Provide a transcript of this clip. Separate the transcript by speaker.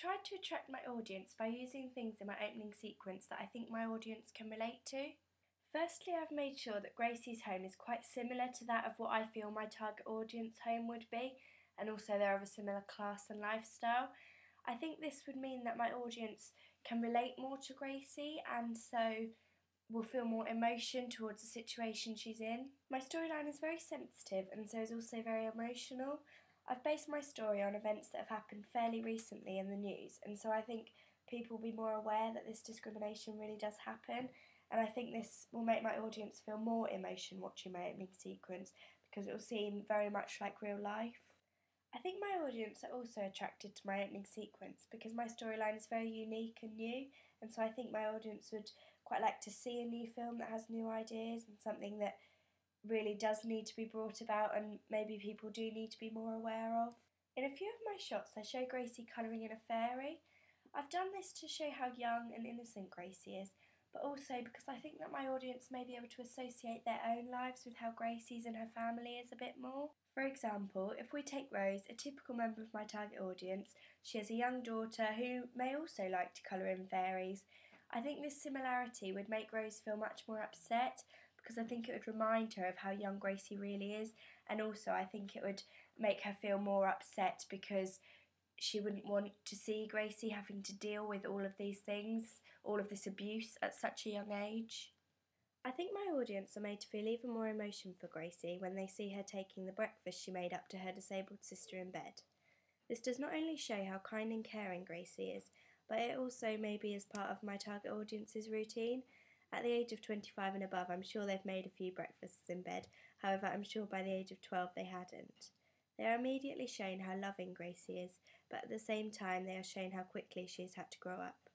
Speaker 1: tried to attract my audience by using things in my opening sequence that I think my audience can relate to. Firstly, I've made sure that Gracie's home is quite similar to that of what I feel my target audience home would be, and also they're of a similar class and lifestyle. I think this would mean that my audience can relate more to Gracie and so will feel more emotion towards the situation she's in. My storyline is very sensitive and so is also very emotional. I've based my story on events that have happened fairly recently in the news, and so I think people will be more aware that this discrimination really does happen, and I think this will make my audience feel more emotion watching my opening sequence because it will seem very much like real life. I think my audience are also attracted to my opening sequence because my storyline is very unique and new, and so I think my audience would quite like to see a new film that has new ideas and something that really does need to be brought about and maybe people do need to be more aware of. In a few of my shots I show Gracie colouring in a fairy. I've done this to show how young and innocent Gracie is, but also because I think that my audience may be able to associate their own lives with how Gracie's and her family is a bit more. For example, if we take Rose, a typical member of my target audience, she has a young daughter who may also like to colour in fairies. I think this similarity would make Rose feel much more upset because I think it would remind her of how young Gracie really is, and also I think it would make her feel more upset because she wouldn't want to see Gracie having to deal with all of these things, all of this abuse at such a young age. I think my audience are made to feel even more emotion for Gracie when they see her taking the breakfast she made up to her disabled sister in bed. This does not only show how kind and caring Gracie is, but it also maybe is part of my target audience's routine. At the age of 25 and above, I'm sure they've made a few breakfasts in bed, however I'm sure by the age of 12 they hadn't. They are immediately shown how loving Gracie is, but at the same time they are shown how quickly she has had to grow up.